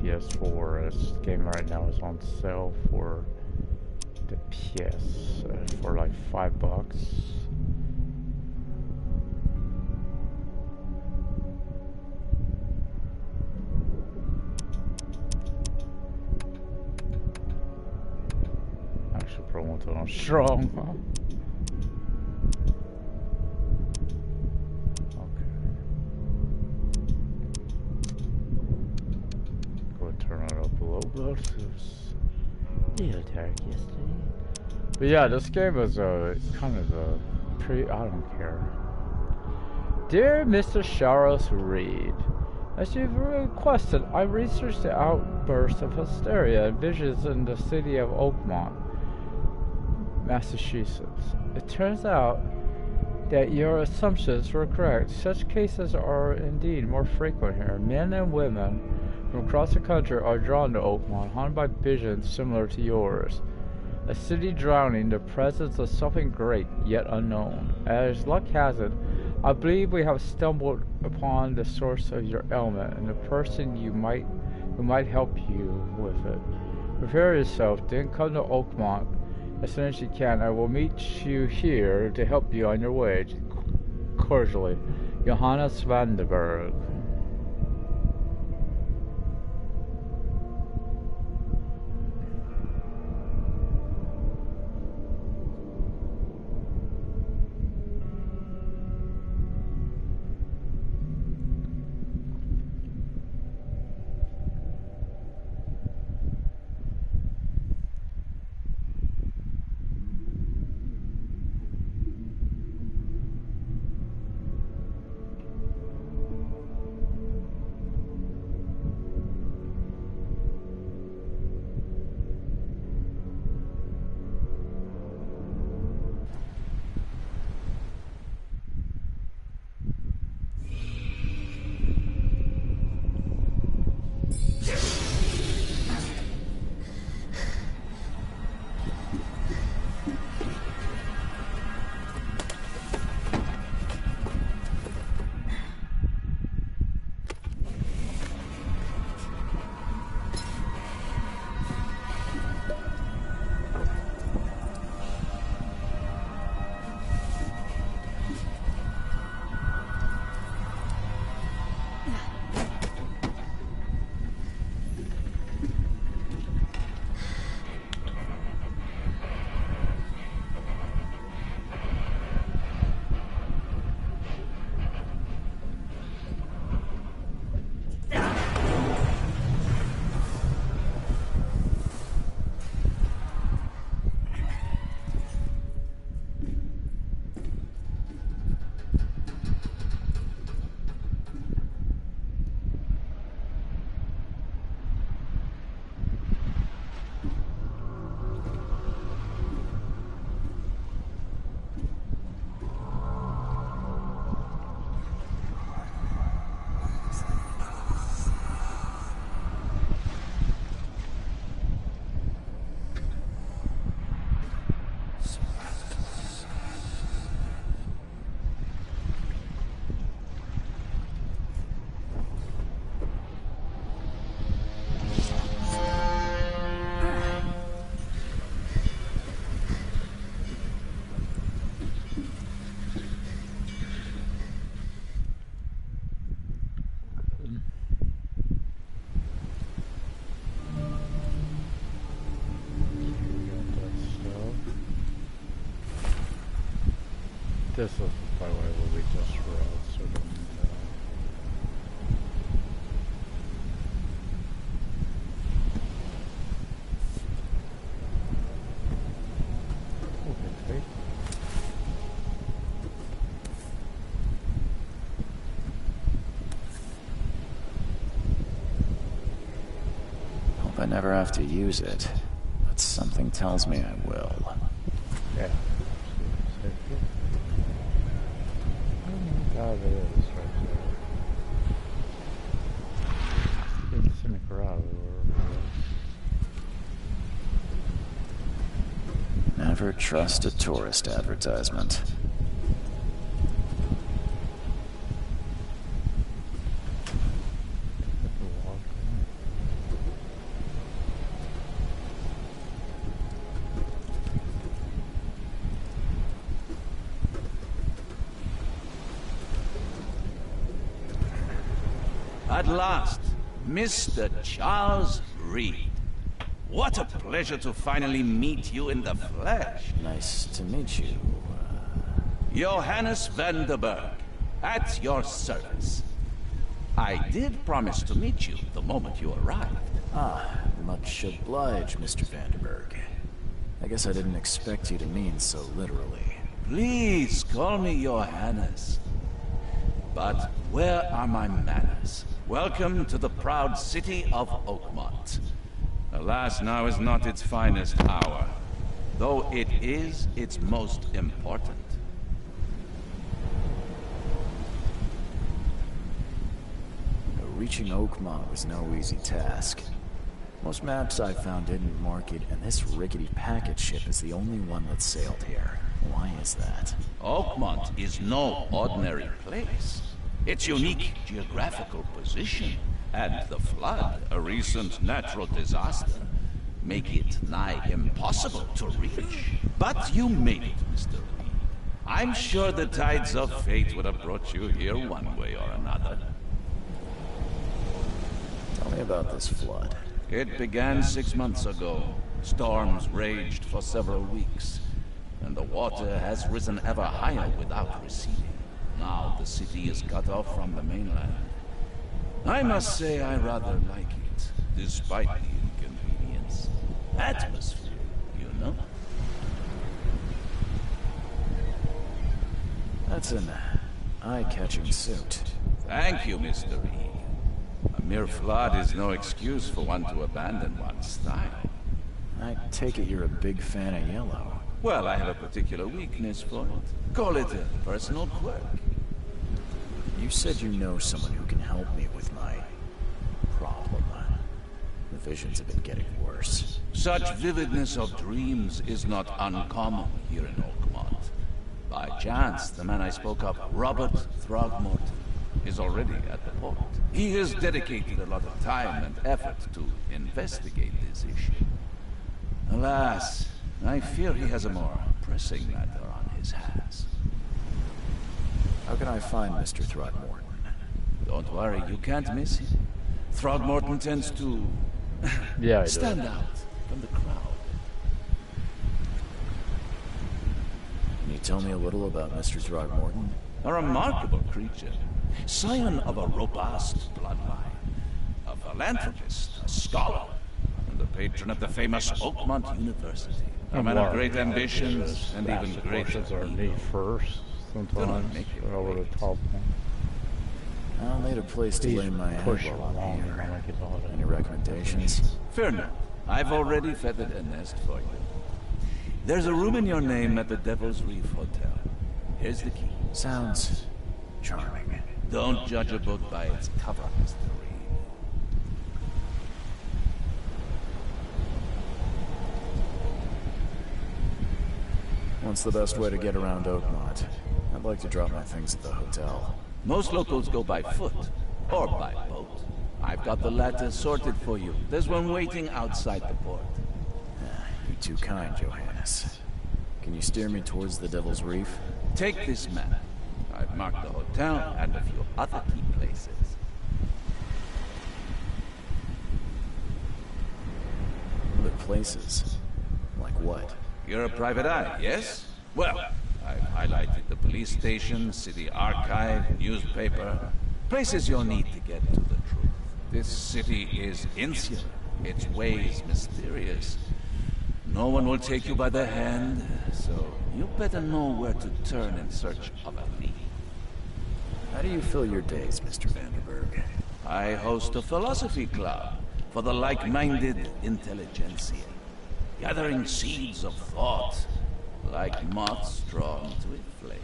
City-PS4. This game right now is on sale for the PS for like $5. Actually, promoted on strong. Turn it up a little bit. Yeah, dark yesterday. But yeah, this game is kind of a pretty. I don't care. Dear Mr. Charles Reed, as you've requested, I researched the outburst of hysteria and visions in the city of Oakmont, Massachusetts. It turns out that your assumptions were correct. Such cases are indeed more frequent here. Men and women from across the country are drawn to Oakmont, haunted by visions similar to yours. A city drowning in the presence of something great yet unknown. As luck has it, I believe we have stumbled upon the source of your ailment and the person who might help you with it. Prepare yourself, then come to Oakmont as soon as you can. I will meet you here to help you on your way. Cordially, Johannes Vandenberg. This is, by the way, what we just read, so don't, okay. Hope I never have to use it, but something tells me I will. Yeah. Oh, there it is right there. It's in the garage. Never trust a tourist advertisement. At last, Mr. Charles Reed. What a pleasure to finally meet you in the flesh. Nice to meet you. Johannes Vanderberg, at your service. I did promise to meet you the moment you arrived. Ah, much obliged, Mr. Vanderberg. I guess I didn't expect you to mean so literally. Please call me Johannes. But where are my manners? Welcome to the proud city of Oakmont. Alas, now is not its finest hour, though it is its most important. Reaching Oakmont was no easy task. Most maps I found didn't mark it, and this rickety packet ship is the only one that sailed here. Why is that? Oakmont is no ordinary place. Its unique geographical position and the flood, a recent natural disaster, make it nigh impossible to reach. But you made it, Mr. Reed. I'm sure the tides of fate would have brought you here one way or another. Tell me about this flood. It began 6 months ago. Storms raged for several weeks, and the water has risen ever higher without receding. Now the city is cut off from the mainland. I must say I rather like it, despite the inconvenience. Atmosphere, you know? That's an eye-catching suit. Thank you, Mr. Reed. A mere flood is no excuse for one to abandon one's style. I take it you're a big fan of yellow. Well, I have a particular weakness for it. Call it a personal quirk. You said you know someone who can help me with my problem. The visions have been getting worse. Such vividness of dreams is not uncommon here in Oakmont. By chance, the man I spoke of, Robert Throgmorton, is already at the port. He has dedicated a lot of time and effort to investigate this issue. Alas, I fear he has a more pressing matter on his hands. How can I find Mr. Throgmorton? Don't worry, you can't miss him. Throgmorton tends to Yeah, I stand do. out from the crowd. Can you tell me a little about Mr. Throgmorton? A remarkable creature, scion of a robust bloodline, a philanthropist, a scholar, and the patron of the famous Oakmont University. A man of great ambitions and even greater are neat first. Sometimes make it over the wait. top one. I'll need a place to lay my head Push while I'm along and here. make it all that. Any recommendations? Fear not, I've already feathered a nest for you. There's a room in your name at the Devil's Reef Hotel. Here's the key. Sounds charming. Don't judge a book by its cover, Mr. Reed. What's the best way to get around Oakmont? I'd like to drop my things at the hotel. Most locals go by foot, or by boat. I've got the latter sorted for you. There's one waiting outside the port. You're too kind, Johannes. Can you steer me towards the Devil's Reef? Take this map. I've marked the hotel and a few other key places. Other places? Like what? You're a private eye, yes? Well, I've highlighted the police station, city archive, newspaper, places you'll need to get to the truth. This city is insular, its ways mysterious. No one will take you by the hand, so you better know where to turn in search of a lead. How do you fill your days, Mr. Vanderberg? I host a philosophy club for the like-minded intelligentsia, gathering seeds of thought like moths drawn to a flame.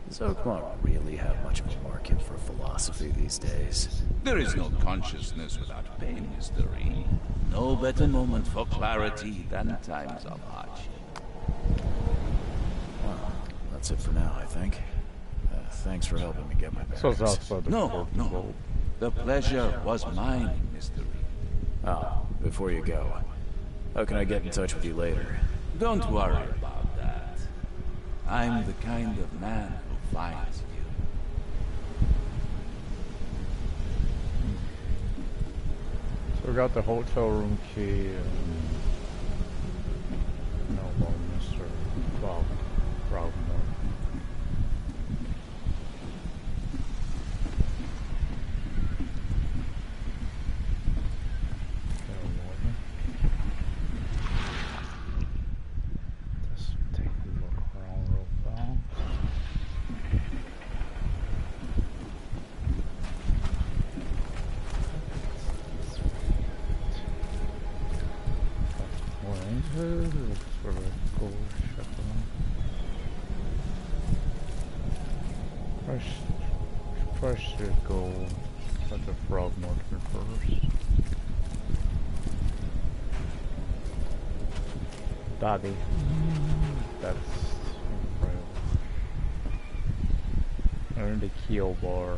Does Oakmont really have much of a market for philosophy these days? There is no consciousness without pain, Mr. Reed. No better moment for clarity than times of hardship. Well, that's it for now, I think. Thanks for helping me get my So it's bearings. outside the No, port. no. The pleasure was mine, Mr. Reed. Oh, before you go, how can I get in touch with you later? Don't worry about that. I'm the kind of man who finds you. We got the hotel room key and no more Mr. Frogmore. Just take a look around real fast. Looks for a gold shuttle. First should go at the frog motor first. Bobby. That's incredible. Learn the keel bar.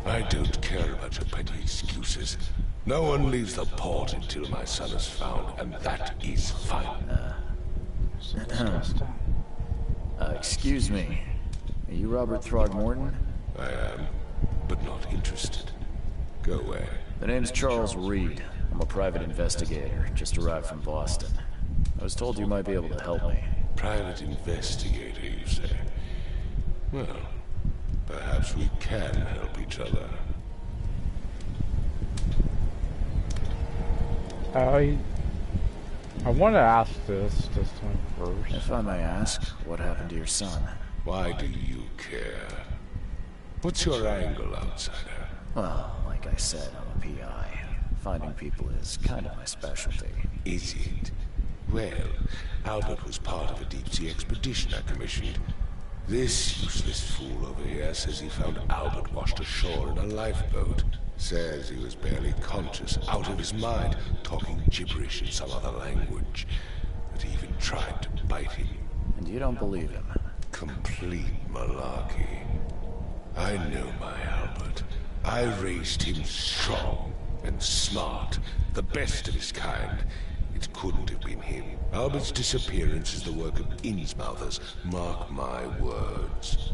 I don't care about your petty excuses. No one leaves the port until my son is found, and that is fine. Excuse me. Are you Robert Throgmorton? I am, but not interested. Go away. The name's Charles Reed. I'm a private investigator, just arrived from Boston. I was told you might be able to help me. Private investigator, you say? Well, perhaps we can help each other. I want to ask this time first. If I may ask, what happened to your son? Why do you care? What's your angle, outsider? Well, like I said, I'm a PI. Finding people is kind of my specialty. Is it? Well, Albert was part of a deep-sea expedition I commissioned. This useless fool over here says he found Albert washed ashore in a lifeboat. Says he was barely conscious, out of his mind, talking gibberish in some other language. That he even tried to bite him. And you don't believe him? Complete malarkey. I know my Albert. I raised him strong and smart, the best of his kind. It couldn't have been him. Albert's disappearance is the work of Innsmouthers. Mark my words.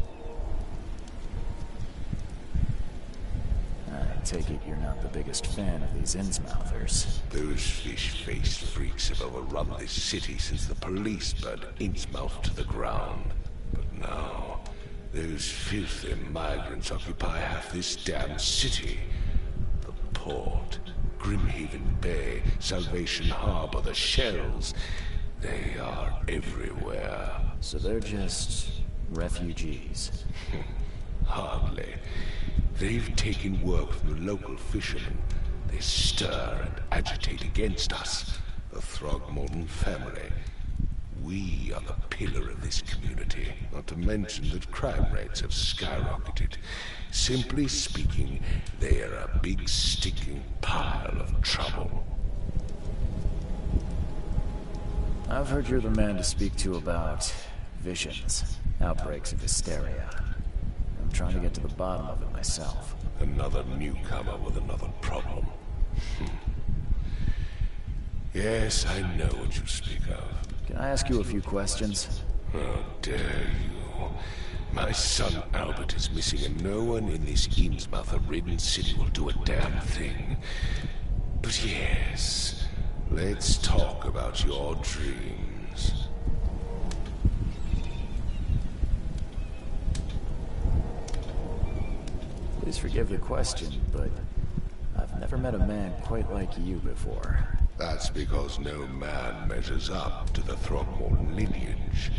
I take it you're not the biggest fan of these Innsmouthers. Those fish-faced freaks have overrun this city since the police burned Innsmouth to the ground. But now, those filthy migrants occupy half this damn city. The port, Grimhaven Bay, Salvation Harbor, the shells. They are everywhere. So they're just refugees? Hardly. They've taken work from the local fishermen. They stir and agitate against us, the Throgmorton family. We are the pillar of this community, not to mention that crime rates have skyrocketed. Simply speaking, they are a big stinking pile of trouble. I've heard you're the man to speak to about visions, outbreaks of hysteria. I'm trying to get to the bottom of it myself. Another newcomer with another problem. Yes, I know what you speak of. Can I ask you a few questions? How dare you? My son Albert is missing, and no one in this Innsmouth-ridden city will do a damn thing. But yes, let's talk about your dreams. Please forgive the question, but I've never met a man quite like you before. That's because no man measures up to the Throgmorton lineage.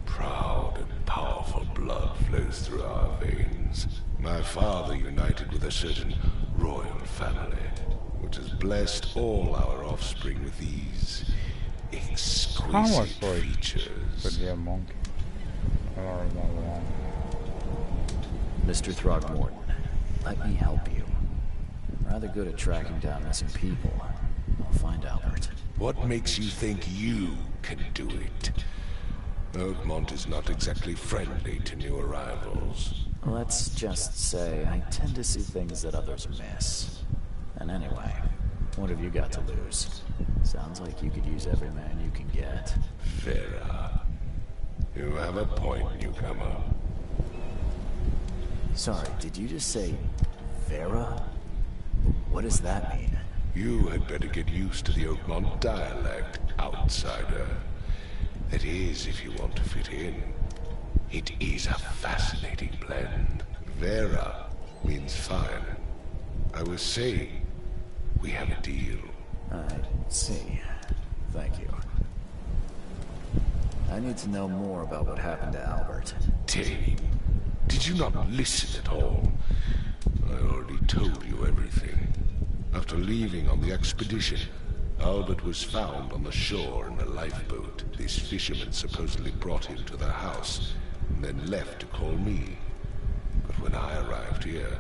Proud and powerful blood flows through our veins. My father united with a certain royal family, which has blessed all our offspring with these exquisite features. Could be a monkey. I don't remember that. Mr. Throgmorton, let me help you. I'm rather good at tracking down missing people. I'll find Albert. What makes you think you can do it? Oakmont is not exactly friendly to new arrivals. Let's just say I tend to see things that others miss. And anyway, what have you got to lose? Sounds like you could use every man you can get. Fair. You have a point, newcomer. Sorry, did you just say Vera? What does that mean? You had better get used to the Oakmont dialect, outsider. That is, if you want to fit in. It is a fascinating blend. Vera means fine. I was saying, we have a deal. I see. Thank you. I need to know more about what happened to Albert. Dave, did you not listen at all? I already told you everything. After leaving on the expedition, Albert was found on the shore in a lifeboat. These fishermen supposedly brought him to their house, and then left to call me. But when I arrived here,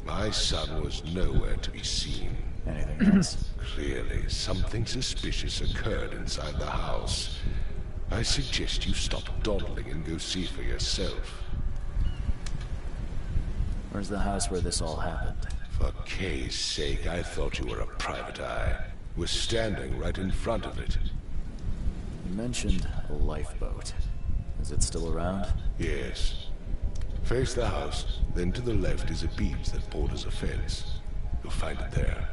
my son was nowhere to be seen. Anything else? Clearly, something suspicious occurred inside the house. I suggest you stop dawdling and go see for yourself. Where's the house where this all happened? For Kay's sake, I thought you were a private eye. We're standing right in front of it. You mentioned a lifeboat. Is it still around? Yes. Face the house, then to the left is a beach that borders a fence. You'll find it there.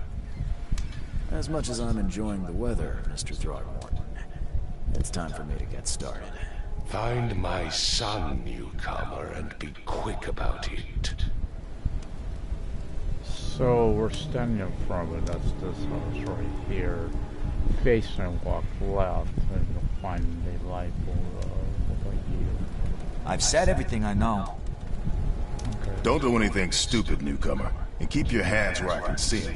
As much as I'm enjoying the weather, Mr. Throgmorton, it's time for me to get started. Find my son, newcomer, and be quick about it. So we're standing in front of it. That's this house right here. Facing walk left, and you'll find the light over here. I've said everything I know. Okay. Don't do anything stupid, newcomer. And keep your hands where I can see them.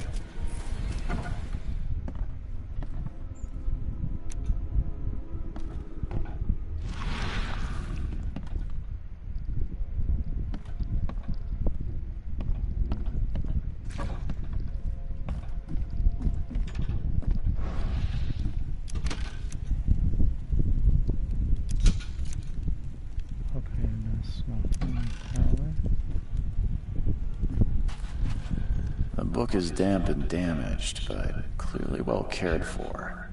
The book is damp and damaged, but clearly well cared for.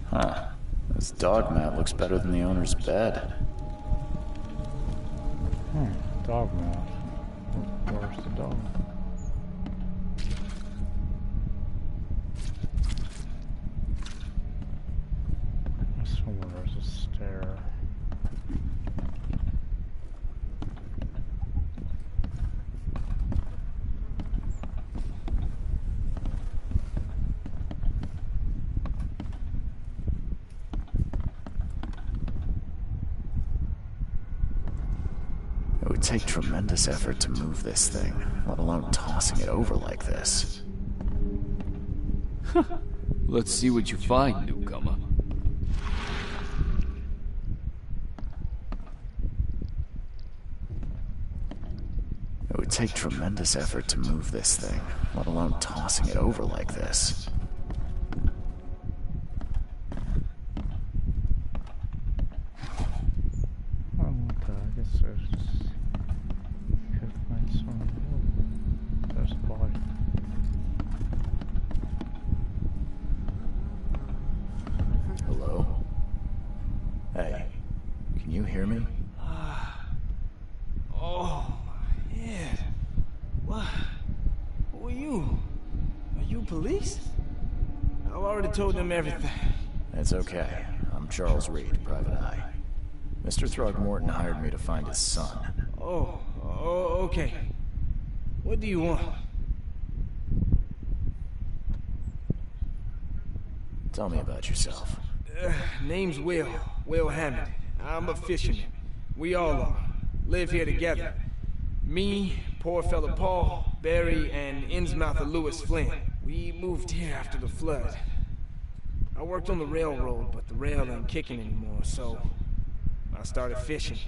Huh. This dog mat looks better than the owner's bed. Dog mat. Where's the dog? Somewhere there's a stair. It would take tremendous effort to move this thing, let alone tossing it over like this. Let's see what you find, newcomer. It would take tremendous effort to move this thing, let alone tossing it over like this. Oh, okay, I guess there's... Could find some... There's a body. Hello? Hey, can you hear me? Oh, my head. What? Who are you? Are you police? I've already told them everything. It's okay. I'm Charles Reed, Private Eye. Mr. Throgmorton hired me to find his son. Oh, okay. What do you want? Tell me about yourself. Name's Will Hammond. I'm a fisherman. We all are. Live here together. Me, poor fella Paul, Barry, and Innsmouther Lewis Flynn. We moved here after the flood. I worked on the railroad, but the rail ain't kicking anymore, so I started fishing.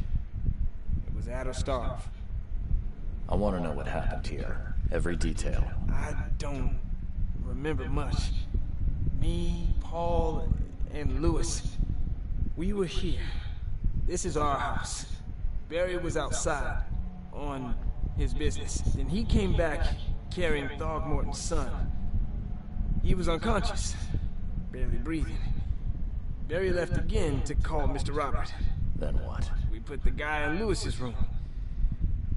It was at or starve. I want to know what happened here. Every detail. I don't remember much. Me, Paul, and Lewis, we were here. This is our house. Barry was outside, on his business. Then he came back carrying Throgmorton's son. He was unconscious, barely breathing. Barry left again to call Mr. Robert. Then what? We put the guy in Lewis's room.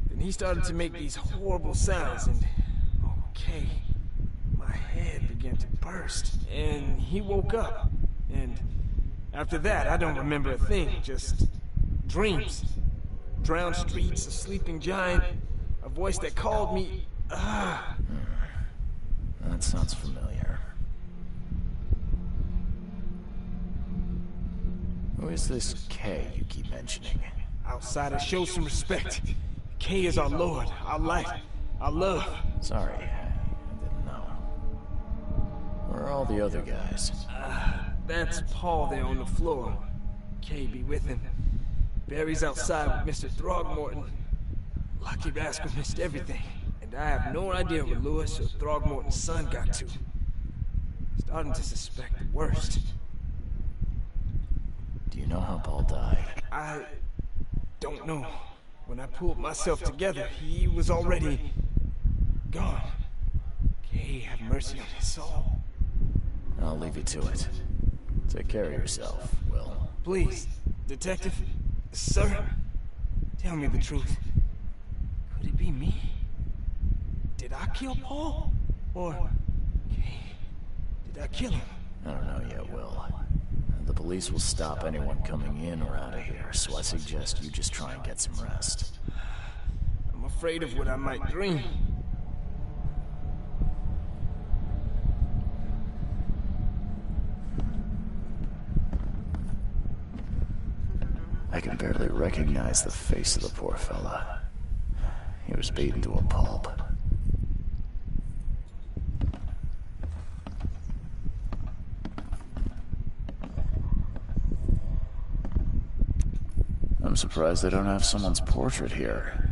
Then he started to make these horrible sounds and... Okay, my head began to burst. And he woke up. And after that, I don't remember a thing. Just dreams. Drowned streets, a sleeping giant, a voice that called me... That sounds familiar. Who is this K you keep mentioning? Outsider, show some respect. K is our Lord, our light, our love. Sorry, I didn't know. Where are all the other guys? That's Paul there on the floor. K be with him. Barry's outside with Mr. Throgmorton. Lucky rascal missed everything. And I have no idea where Lewis or Throgmorton's son got to. Starting to suspect the worst. Do you know how Paul died? I don't know. When I pulled myself together, he was already gone. Kay, have mercy on his soul. I'll leave you to it. Take care of yourself, Will. Please, Detective, sir, tell me the truth. Could it be me? Did I kill Paul? Or, Kay, did I kill him? I don't know yet, Will. The police will stop anyone coming in or out of here, so I suggest you just try and get some rest. I'm afraid of what I might dream. I can barely recognize the face of the poor fella. He was beaten to a pulp. I'm surprised they don't have someone's portrait here.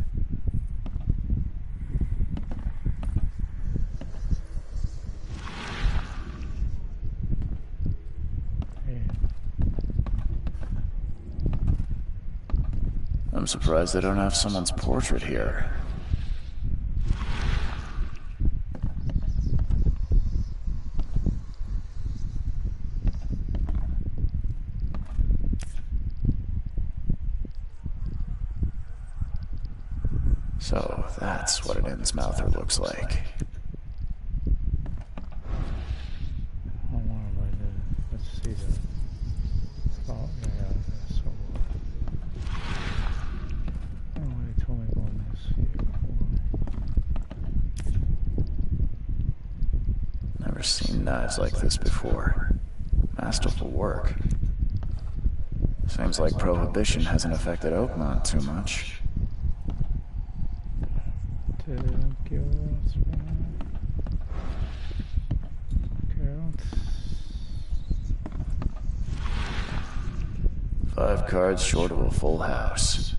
I'm surprised they don't have someone's portrait here. So that's what an Innsmouther looks like. Let's see that. Oh, yeah, that's so. Oh, they told me to go in this here before. Never seen knives like this before. Masterful work. Seems like Prohibition hasn't affected Oakmont too much. Don't give us one. Okay, 5 cards short of a full house.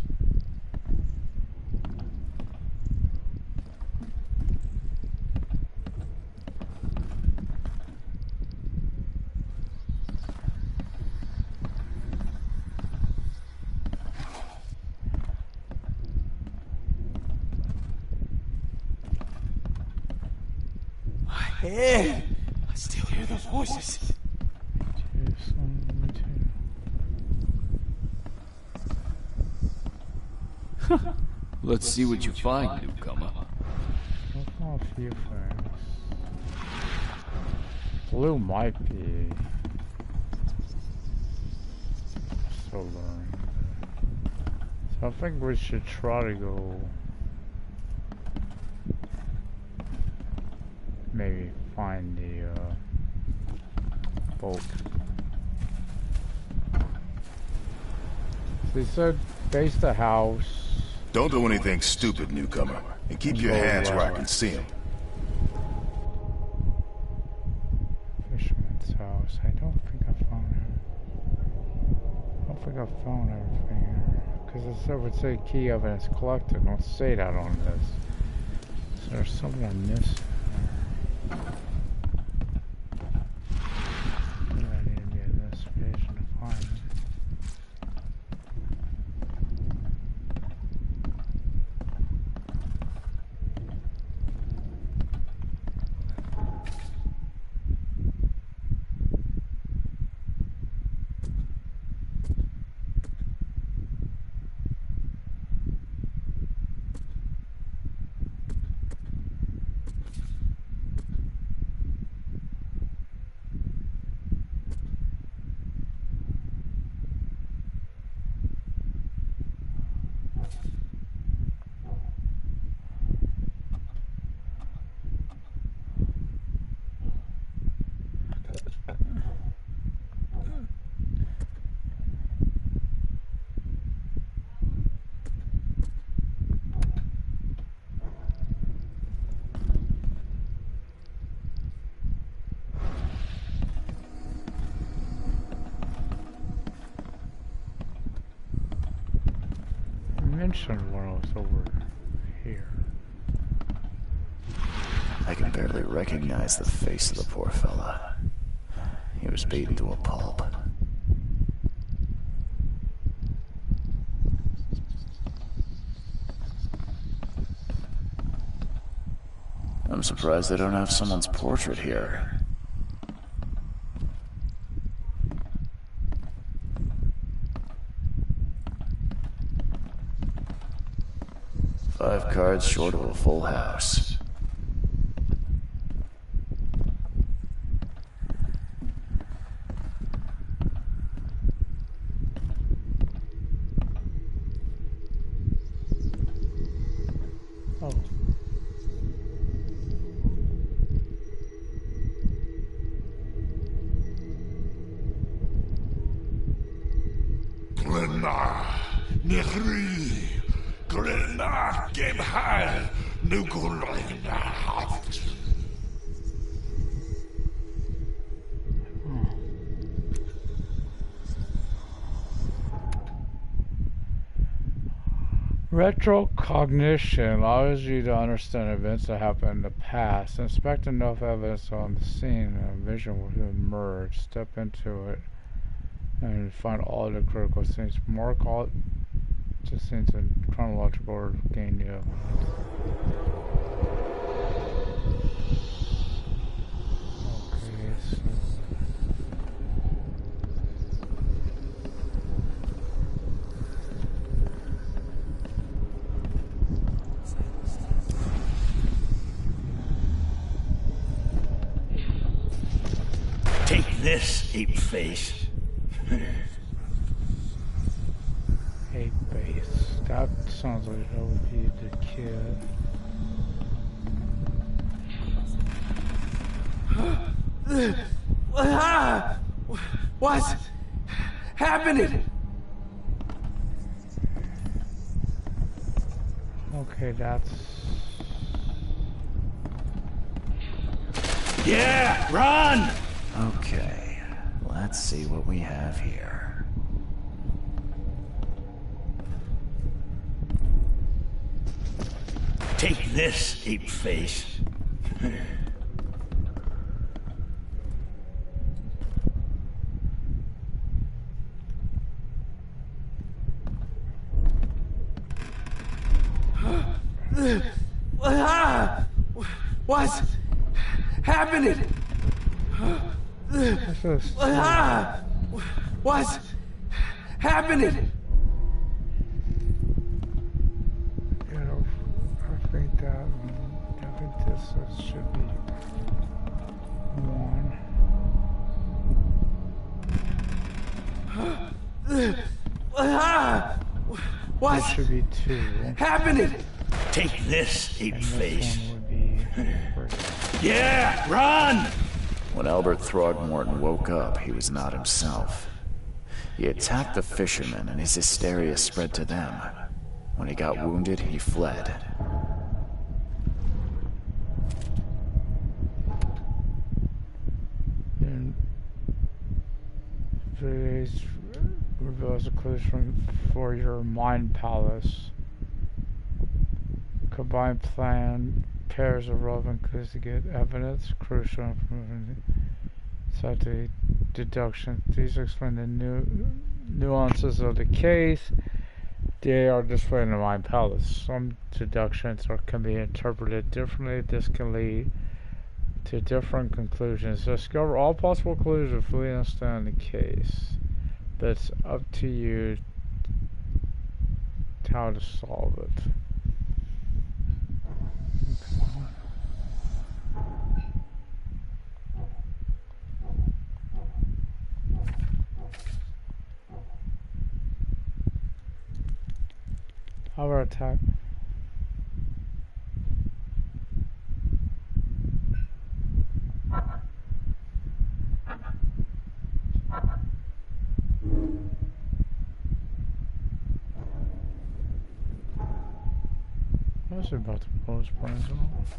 Hey, I still hear those voices. Let's see what you find, newcomer. I found a few things. Blue might be. Still learning. So I think we should try to go. Maybe find the boat. They said base the house. Don't do anything stupid, newcomer. And keep your hands where I can see them. Fisherman's house. I don't think I found it. I don't think I found everything here. Because it said would say key evidence collected. Don't say that on this. So there's something I missed. I need to be in this page to find it. mentioned when I was over here. I can barely recognize the face of the poor fella. He was beaten to a pulp. I'm surprised they don't have someone's portrait here. Five cards short of a full house. Oh. Glenna, Nehri, Glenna, Gebhal, Nugulina. Retrocognition allows you to understand events that happened in the past. Inspect enough evidence on the scene and a vision will emerge. Step into it and find all the critical scenes. Mark all the scenes in chronological order to gain the evidence. Okay, so... Take this, ape face. Ape base. That sounds like that would be the kid. What's happening? Okay, that's... Yeah, run! Okay, let's see what we have here. Take this, ape face. What's happening? What's happening? You know, I think this should be one. What's It should be two. happening? Take this, ape And this face. one would be three. Yeah, run! When Albert Throgmorton woke up, he was not himself. He attacked the fishermen, and his hysteria spread to them. When he got wounded, he fled. And 3 days reveals the clues for your mind palace. Combined plan pairs of relevant clues to get evidence, crucial information, scientific deduction. These explain the nuances of the case. They are displayed in the mind palace. Some deductions can be interpreted differently. This can lead to different conclusions. Discover all possible clues to fully understand the case. But it's up to you how to solve it. How about attack? I was about to blow his brains off.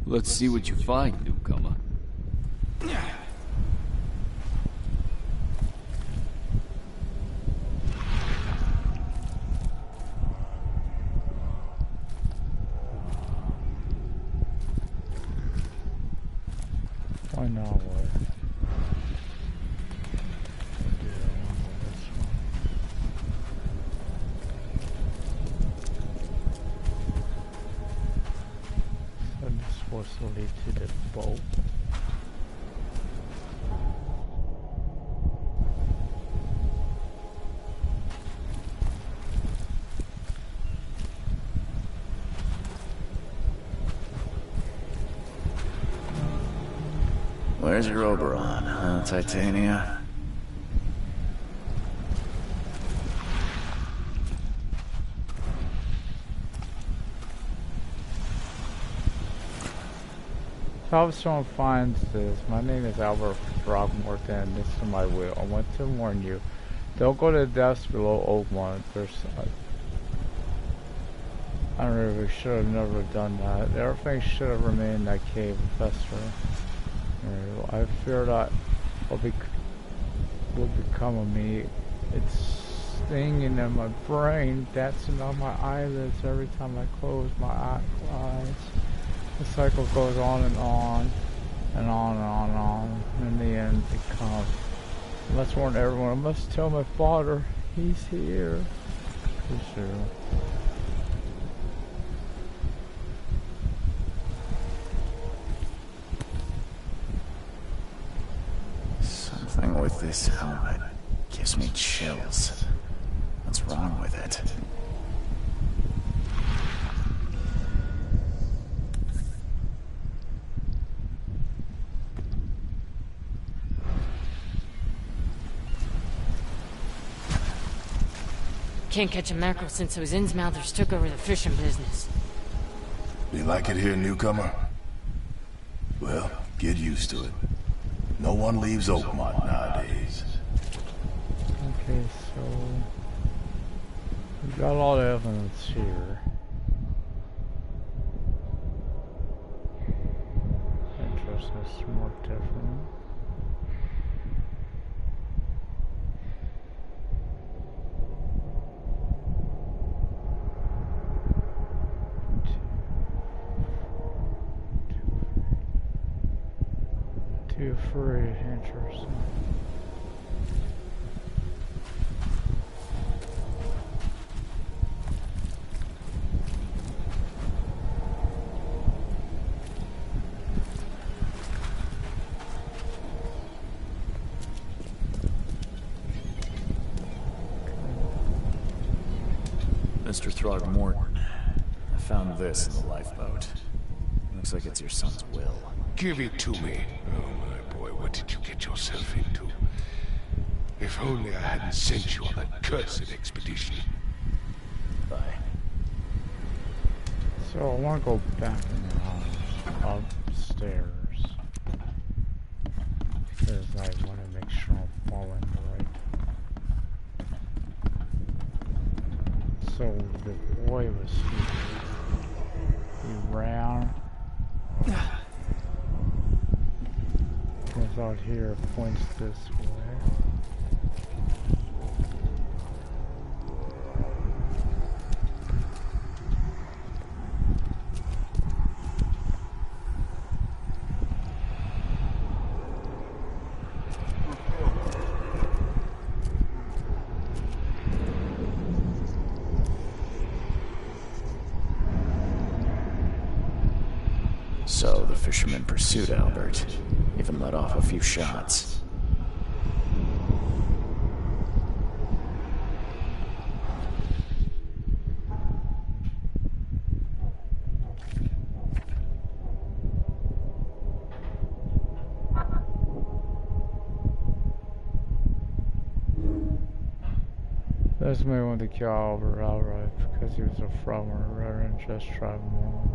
Let's see what you find, newcomer. Why not? Supposed to lead to the boat. Where's your Oberon, huh, Titania? So if someone finds this, my name is Albert Throckmorton, and this is my will. I want to warn you, don't go to the depths below Oakmont. There's, I don't know, we should have never done that. Everything should have remained in that cave, Professor. I fear that will become of me. It's stinging in my brain, dancing on my eyelids every time I close my eyes. The cycle goes on and on, and on and on and on. In the end, it comes. I must warn everyone. I must tell my father. He's here. For sure. Something with this helmet gives me chills. What's wrong with it? Can't catch a mackerel since those Innsmouthers took over the fishing business. You like it here, newcomer? Well, get used to it. No one leaves Oakmont nowadays. Okay, so we've got a lot of evidence here. Interesting, it's more different. Too free, interesting. Mr. Throgmorton, I found this in the lifeboat. Looks like it's your son's will. Give it to me. Oh, my boy, what did you get yourself into? If only I hadn't sent you on that cursed expedition. Bye. So I want to go back in the house, upstairs, because I want to make sure I'm following the right. So the boy was here. He ran. Comes out here, points this way. So the fisherman pursued Albert, even let off a few shots. This may want to kill Albert outright because he was a frogman rather than just tribal man.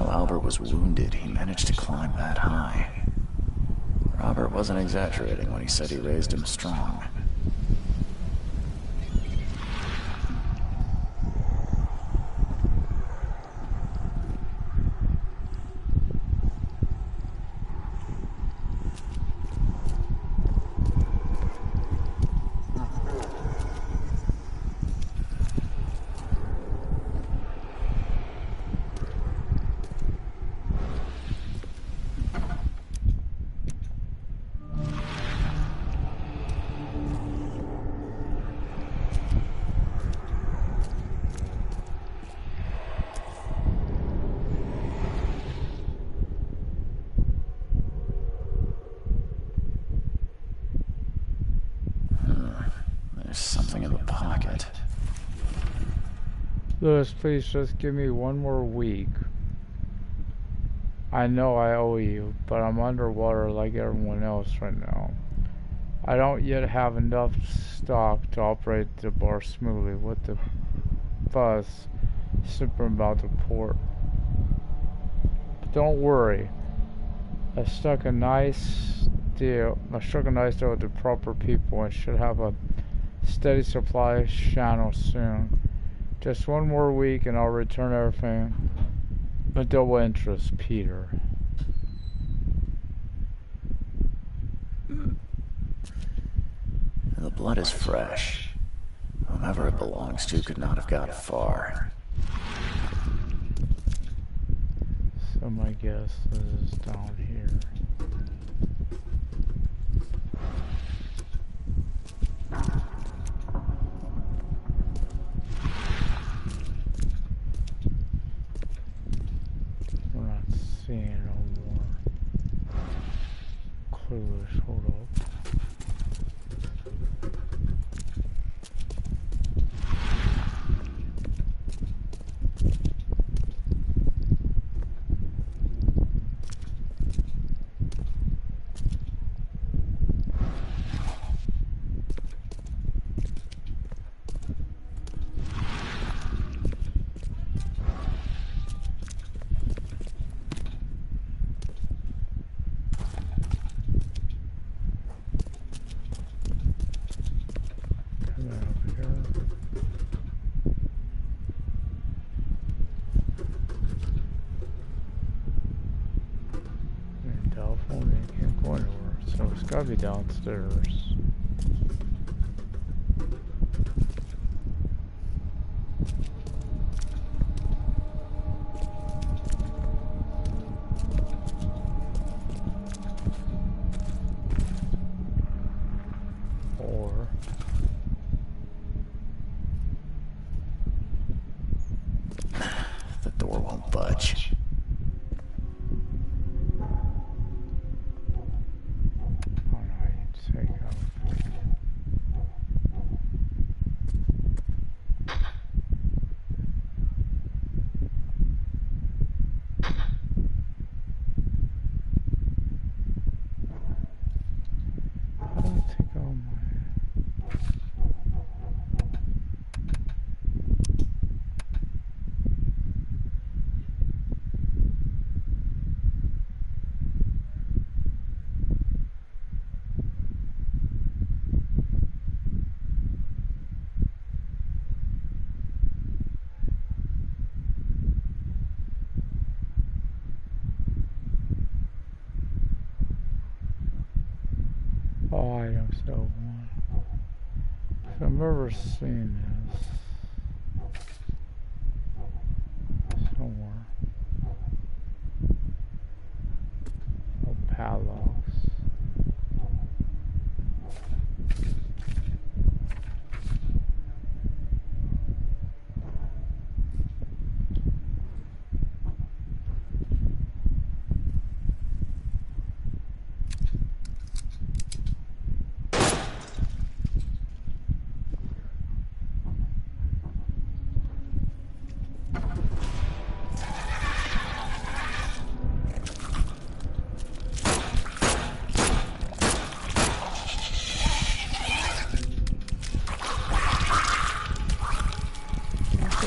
While Albert was wounded, he managed to climb that high. Robert wasn't exaggerating when he said he raised him strong. Lewis, please just give me one more week. I know I owe you, but I'm underwater like everyone else right now. I don't yet have enough stock to operate the bar smoothly with the bus super about the port. But don't worry. I struck a nice deal with the proper people and should have a steady supply channel soon. Just one more week and I'll return everything with double interest, Peter. The blood is fresh. Whomever it belongs to could not have got far. So my guess is down here. We're not seeing no more clues. Hold up. So it's gotta be downstairs. Or the door won't budge. items so one. So I've never seen this somewhere. Oh, padlocks.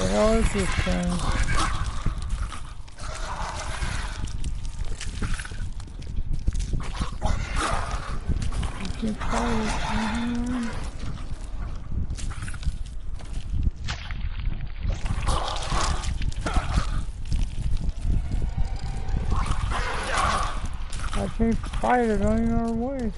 What is this thing? can't fight it. I can't fight it any other way.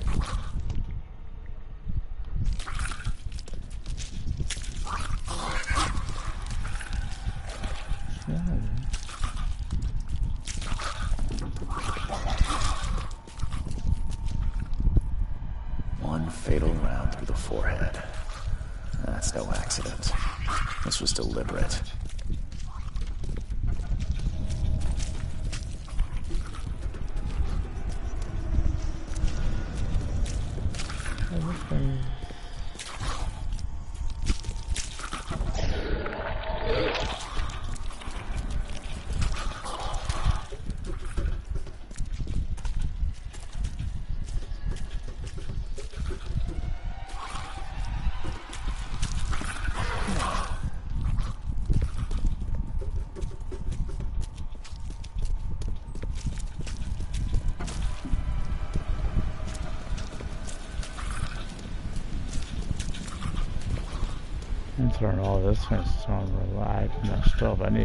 One fatal round through the forehead. That's no accident. This was deliberate. Turn all this thing's on the live messed up. I need